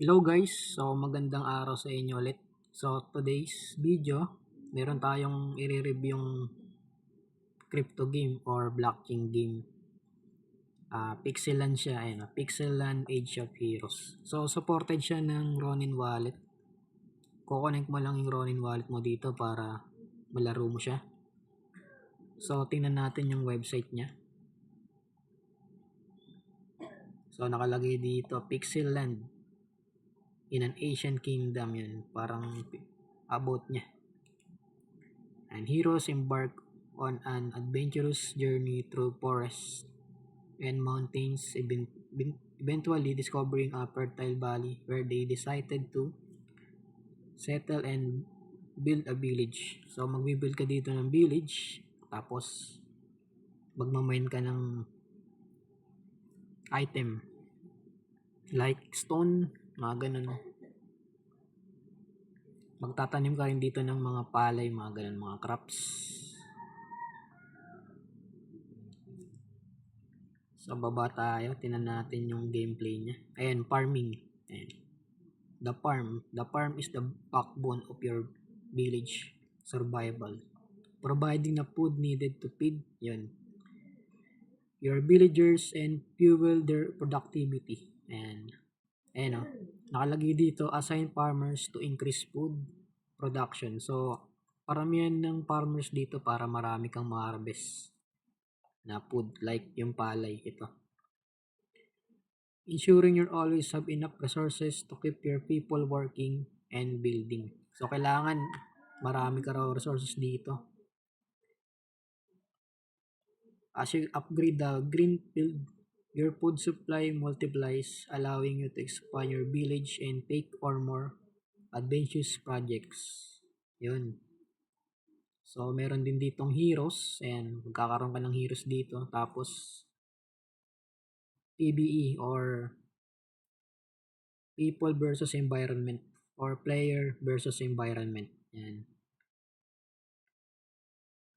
Hello guys, so magandang araw sa inyo ulit. So today's video, meron tayong i-review yung crypto game or blockchain game. Pixelan siya, ayun, Pixelan Age of Heroes. So supported siya ng Ronin Wallet. Kukonek mo lang yung Ronin Wallet mo dito para malaro mo siya. So tingnan natin yung website niya. So nakalagay dito Pixeland in an Asian kingdom, yun, parang about niya. And heroes embark on an adventurous journey through forests and mountains, eventually discovering a fertile valley where they decided to settle and build a village. So magbibuild ka dito ng village, tapos magmamine ka ng item like stone, mga ganun. Magtatanim ka rin dito ng mga palay, mga ganun, mga crops. Sa baba tayo, tinan natin yung gameplay niya. Ayan, farming. Ayan. The farm is the backbone of your village survival. Providing the food needed to feed your villagers and fuel their productivity. Ayan o, nakalagay dito, assign farmers to increase food production. So, paramihan ng farmers dito para marami kang ma-harvest na food, like yung palay, ito. Ensuring you always have enough resources to keep your people working and building. So, kailangan marami ka raw resources dito. As you upgrade the green field, your food supply multiplies, allowing you to expand your village and take on more adventurous projects. Yun. So, meron din ditong heroes. And magkakaroon ka ng heroes dito. Tapos, PvE or people versus environment or player versus environment. Yan.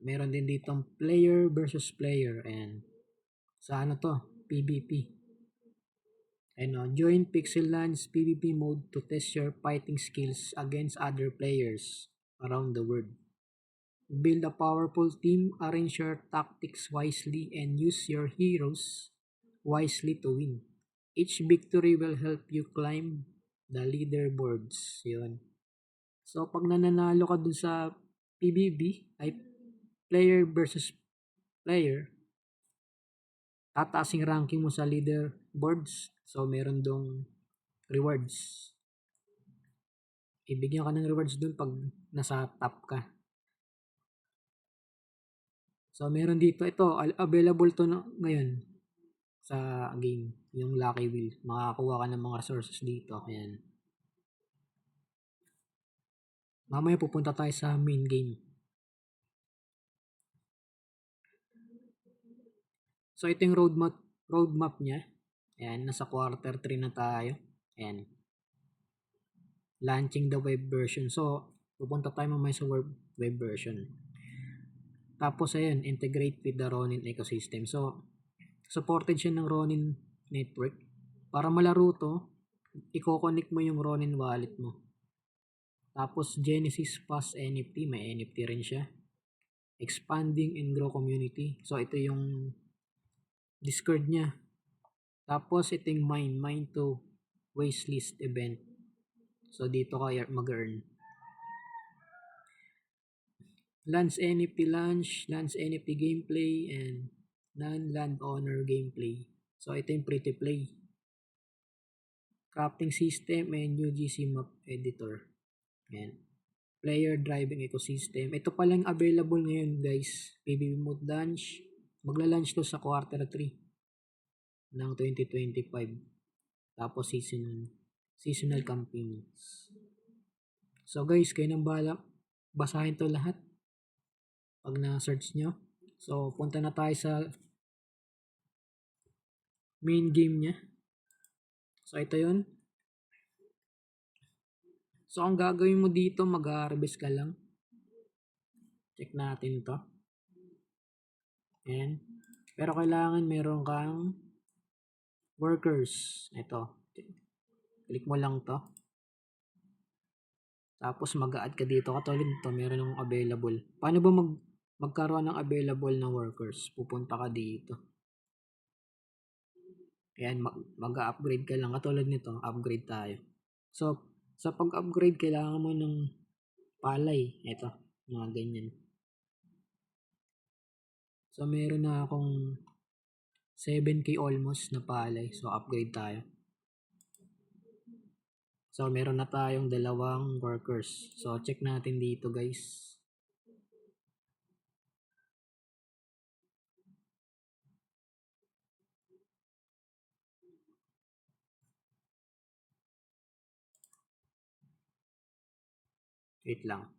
Meron din ditong player versus player. And sa ano to? PvP. Join Pixeland's PvP mode to test your fighting skills against other players around the world. Build a powerful team, arrange your tactics wisely, and use your heroes wisely to win. Each victory will help you climb the leaderboards. Yun. So, pag nananalo ka dun sa PvP, ay player versus player, tataas yung ranking mo sa leaderboards. So, meron dong rewards. Ibigyan ka ng rewards dun pag nasa top ka. So, meron dito, ito, available to ngayon sa game, yung Lucky Wheel. Makakakuha ka ng mga resources dito. Ayan. Mamaya pupunta tayo sa main game. So, ito yung roadmap niya. Ayan, nasa quarter 3 na tayo. Ayan. Launching the web version. So, pupunta tayo mamaya sa web version. Tapos, ayan, integrate with the Ronin ecosystem. So, supported siya ng Ronin network. Para malaro to, i-connect mo yung Ronin wallet mo. Tapos, Genesis Pass NFT. May NFT rin siya. Expanding and grow community. So, ito yung Discord niya. Tapos, ito yung mine to wishlist event. So, dito ka mag-earn. Lance NFT launch, Lance NFT gameplay, and non-land owner gameplay. So, ito yung free to play. Crafting system and UGC map editor. Ayan. Player driving ecosystem. Ito pa lang available ngayon, guys. PvP mode launch. Magla-launch to sa quarter 3 ng 2025. Tapos seasonal campaigns. So guys, kayo nang bahala basahin to lahat pag na-search nyo. So, punta na tayo sa main game niya. So, ito yun. So, ang gagawin mo dito, mag-harvest ka lang. Check natin to. Ayan. Pero kailangan meron kang workers. Ito. Click mo lang to. Tapos mag-a-add ka dito. Katulad nito, meron ng available. Paano ba magkaroon ng available na workers? Pupunta ka dito. Ayan, mag-upgrade ka lang. Katulad nito, upgrade tayo. So, sa pag-upgrade, kailangan mo ng palay. Ito, mga ganyan. So, meron na akong 7K almost na palay. So, upgrade tayo. So, meron na tayong 2 workers. So, check natin dito, guys. Wait lang.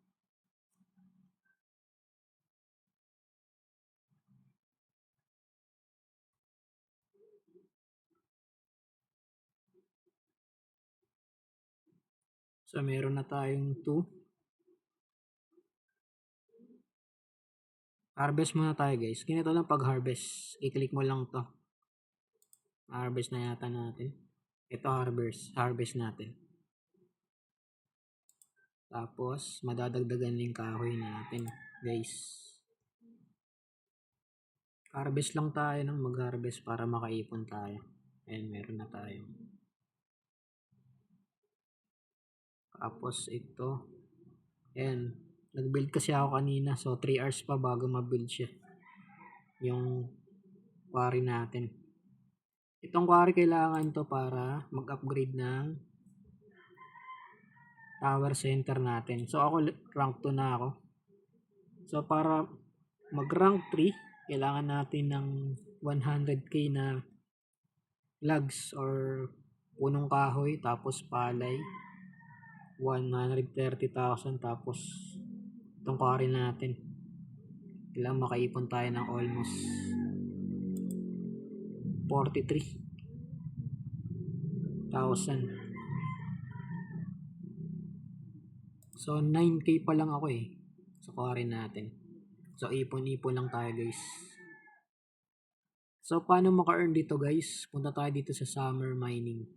So, meron na tayong 2. Harvest muna tayo, guys. Ganito lang pag-harvest. I-click mo lang to. Harvest na yata natin. Ito, harvest natin. Tapos, madadagdagan yung kahoy natin, guys. Harvest lang tayo ng mag-harvest para makaipon tayo. Ayan, meron na tayo. Tapos, ito. Ayan, nag-build kasi ako kanina. So, 3 hours pa bago ma-build siya. Yung quarry natin. Itong quarry kailangan to para mag-upgrade ng tower center natin. So, ako rank 2 na ako. So, para mag-rank 3, kailangan natin ng 100k na logs or punong kahoy, tapos palay 130,000, tapos itong quarry natin kailangan makaipon tayo ng almost 43,000. So 9k pa lang ako sa quarry natin. So ipon-ipon lang tayo, guys. So paano maka-earn dito, guys? Punta tayo dito sa summer mining.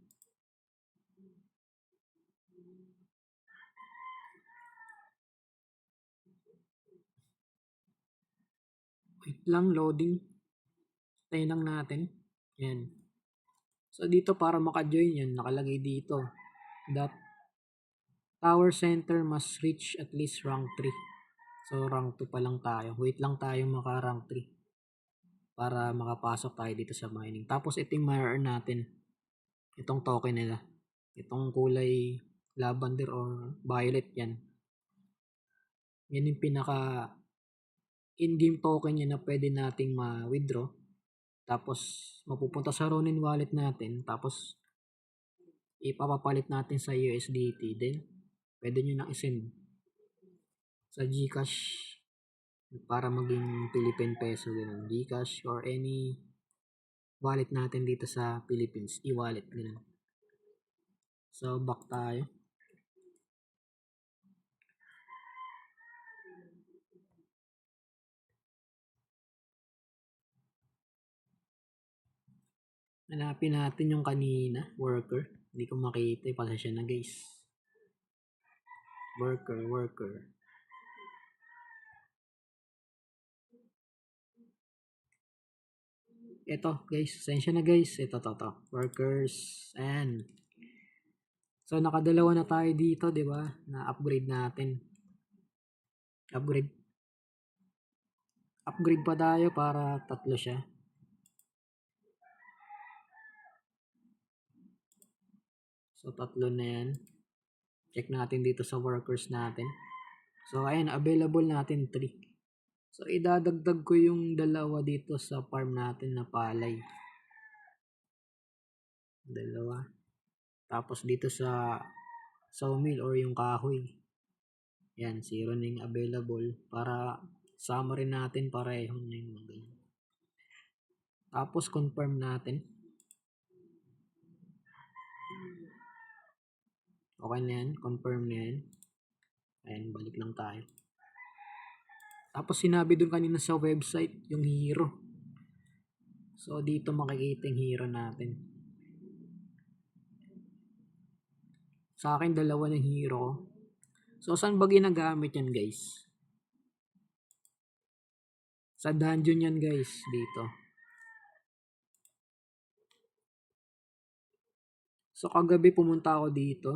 Wait lang, loading. Tayo lang natin. Yan. So dito para maka-join yan, nakalagay dito that tower center must reach at least rank 3. So rank 2 pa lang tayo. Wait lang tayo maka-rank 3 para makapasok tayo dito sa mining. Tapos ito yung ma-earn natin. Itong token nila. Itong kulay lavender or violet yan. Yan yung pinaka in-game token niya na pwede nating ma-withdraw. Tapos mapupunta sa Ronin wallet natin. Tapos ipapapalit natin sa USDT. Then pwede nyo na i-send sa GCash para maging Philippine peso, ganun. GCash or any wallet natin dito sa Philippines, e-wallet, ganun. So back tayo. Hanapin natin yung kanina, worker. Hindi ko makita, pasensya na, guys. Worker. Ito, guys, pasensya na, guys. Ito. Workers. And so nakadalawa na tayo dito, 'di ba? Na upgrade natin. Upgrade pa tayo para 3 siya. So 3 na 'yan. Check natin dito sa workers natin. So ayan, available natin 3. So idadagdag ko yung 2 dito sa farm natin na palay. 2. Tapos dito sa sawmill or yung kahoy. Yan, 0 na yung available para sama rin natin pareho na yung mga ganyan. Tapos confirm natin. Okay na yan, confirm na yan. Ayan, balik lang tayo. Tapos sinabi dun kanina sa website yung hero. So dito makikita yung hero natin. Sa akin, dalawa ng hero ko. So, saan ba ginagamit yan, guys? Sa dungeon yan, guys. Dito. So, kagabi pumunta ako dito.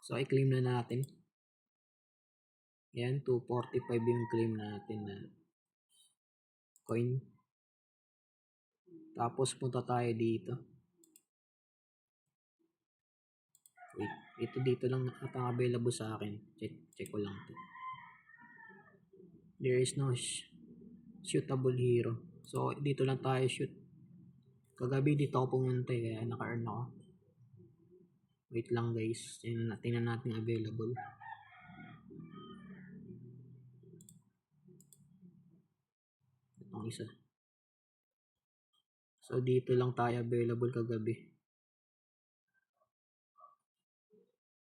So, i-claim na natin. Yan, 245 yung claim natin na coin. Tapos, punta tayo dito. Wait, ito dito lang ang available sa akin. Check ko lang to. There is no shootable hero. So, dito lang tayo shoot. Kagabi dito ako pumunta kaya naka-earn ako. Wait lang guys. Tingnan natin available. Itong isa. So, dito lang tayo available kagabi.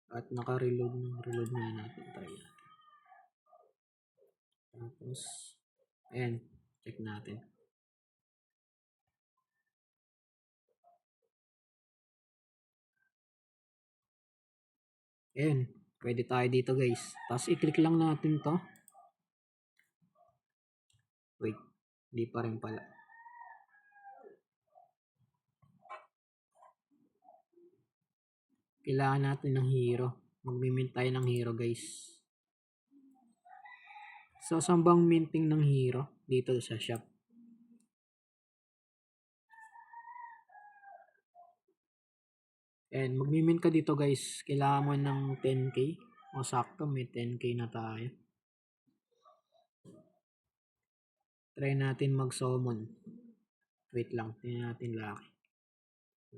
At naka-reload na natin tayo. Tapos, ayan. Check natin. Ayan. Pwede tayo dito guys. Tapos, i-click lang natin to. Wait. Hindi pa rin pala. Kailangan natin ng hero. Mag-mint tayo ng hero guys. So, saan bang minting ng hero? Dito sa shop. And mag-mint ka dito guys. Kailangan mo ng 10k. O sakto, may 10k na tayo. Try natin mag-summon. Wait lang, tingnan natin Lucky.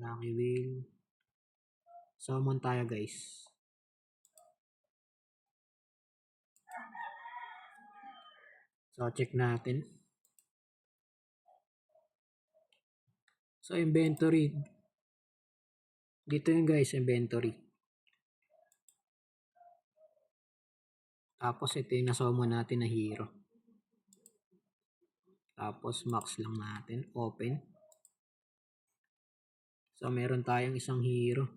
Lucky Wheel. Summon tayo guys. So, check natin. So, inventory. Dito yung guys, inventory. Tapos, ito yung nasummon natin na hero. Tapos, max lang natin. Open. So, meron tayong isang hero.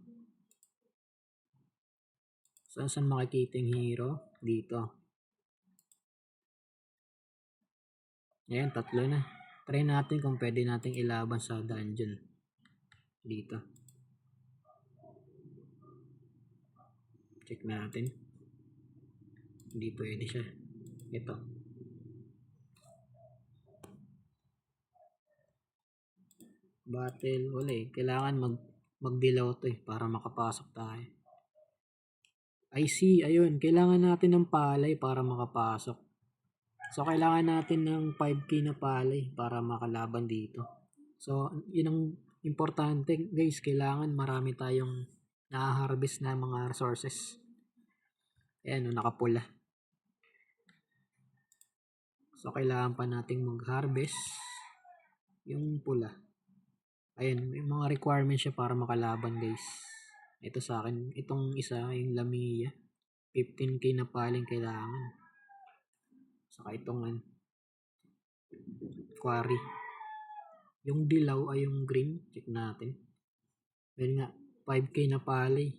So, saan makikita yung hero? Dito. Ayan, 3 na. Try natin kung pwede nating ilaban sa dungeon. Dito. Check natin. Hindi pwede siya. Ito. Battle. Wala eh. Kailangan mag-dilaw to eh. Para makapasok tayo. I see. Ayun. Kailangan natin ng palay para makapasok. So, kailangan natin ng 5k na palay para makalaban dito. So, yun ang importante guys. Kailangan marami tayong na-harvest na mga resources. Ayan, nakapula. So, kailangan pa nating mag-harvest yung pula. Ayan, may mga requirements siya para makalaban guys. Ito sa akin, itong isa, yung Lamia. 15k na paling kailangan. Saka itong quarry. Yung dilaw ay yung green. Check natin. Ayun nga, 5k na palay.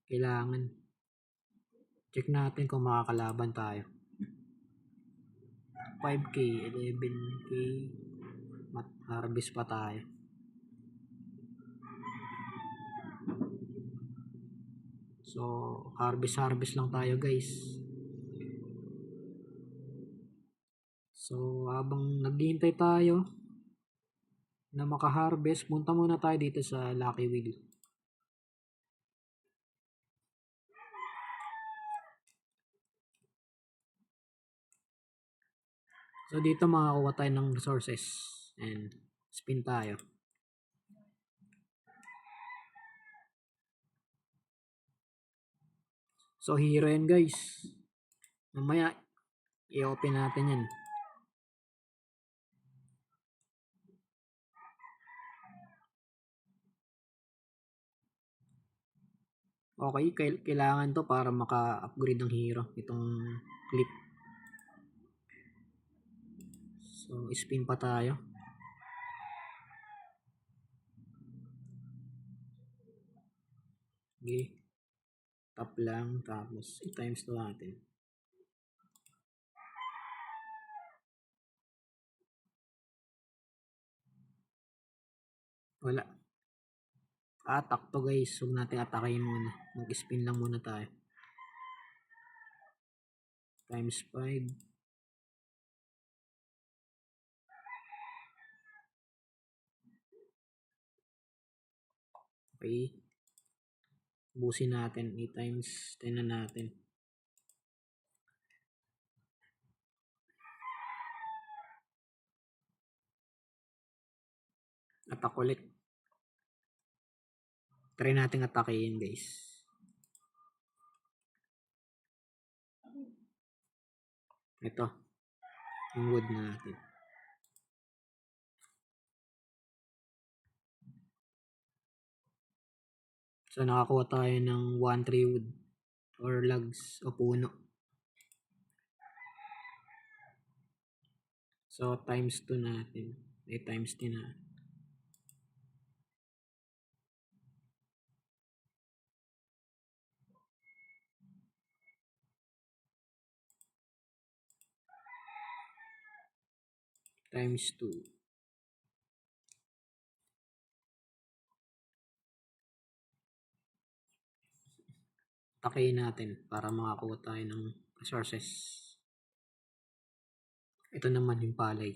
Kailangan. Check natin kung makakalaban tayo. 5k, 11k. Harvest pa tayo. So, harvest lang tayo guys. So, habang naghihintay tayo na makaharvest, punta muna tayo dito sa Lucky Wheel. So, dito makakuha tayo ng resources. And, spin tayo. So, hero yan guys. Mamaya, i-open natin yan. Okay, kailangan to para maka-upgrade ng hero. Itong clip. So, spin pa tayo. Okay. Tap lang, tapos i-times to natin. Wala. Attack to guys. Huwag natin atakin muna. Mag-spin lang muna tayo. Times 5. Okay. Busin natin. I-times 10 na natin. Attack ulit. Try natin atakin guys. Ito. Yung wood natin. So nakakuha tayo ng 1-3 wood or logs o puno. So times 2 natin. Times 10 na. Times 2. Takihin natin para makakuha tayo ng resources. Ito naman yung palay.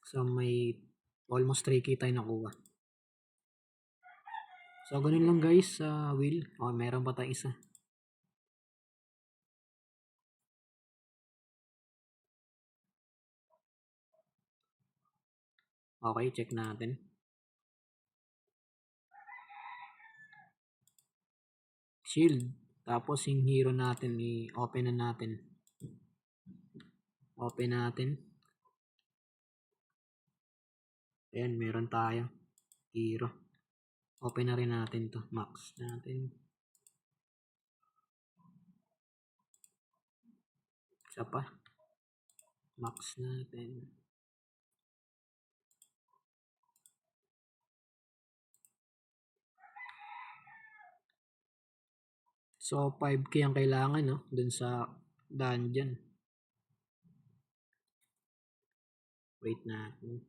So may almost 3k tayo nakuha. So ganun lang guys sa wheel. Meron pa tayo isa. Okay, check natin. Shield. Tapos yung hero natin, i-open na natin. Open natin. Ayan, meron tayo. Hero. Open na rin natin to. Max natin. Isa pa. Max natin. So 5k ang kailangan no dun sa dungeon. Wait natin.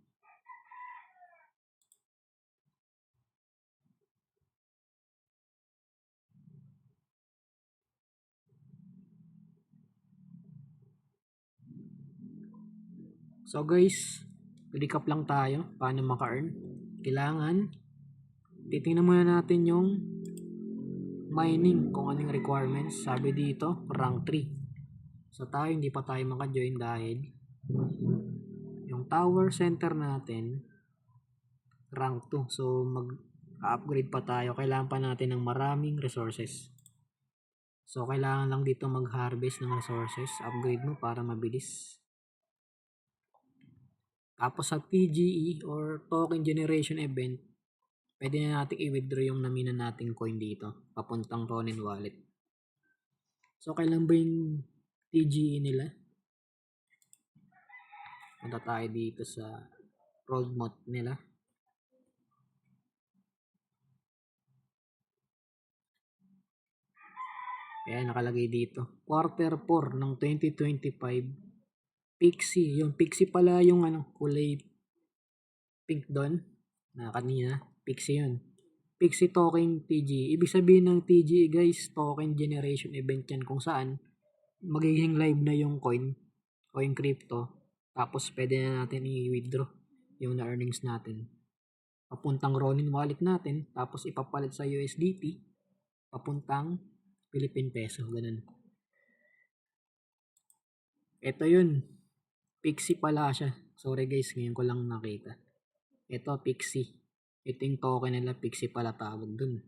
So guys, recap lang tayo paano maka-earn. Kailangan titingnan muna natin yung mining kung anong requirements. Sabi dito, rank 3. So tayo hindi pa tayo maka-join dahil yung tower center natin rank 2. So mag-upgrade pa tayo. Kailangan pa natin ng maraming resources. So kailangan lang dito mag-harvest ng resources. Upgrade mo para mabilis. Tapos sa TGE or token generation event, pwede na natin i-withdraw yung namina nating coin dito papuntang Ronin wallet. So kailan ba yung TGE nila? Punta tayo dito sa road mod nila. Ayan, nakalagay dito. Quarter 4 ng 2025. Pixie. Yung Pixie pala yung kulay pink doon. Na kanina. Pixie yun. Pixie token TGE. Ibig sabihin ng TGE guys, token generation event yan kung saan magiging live na yung coin o yung crypto. Tapos pwede na natin i-withdraw yung na-earnings natin. Papuntang Ronin wallet natin. Tapos ipapalit sa USDT. Papuntang Philippine Peso. Ganun. Ito yun. Pixie pala siya. Sorry guys, ngayon ko lang nakita. Ito, Pixie. Ito yung token nila, Pixie pala tawag dun.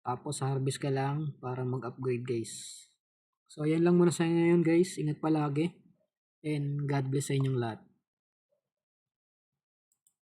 Tapos harvest ka lang para mag-upgrade guys. So yan lang muna sa inyo ngayon guys. Ingat palagi. And God bless sa inyong lahat.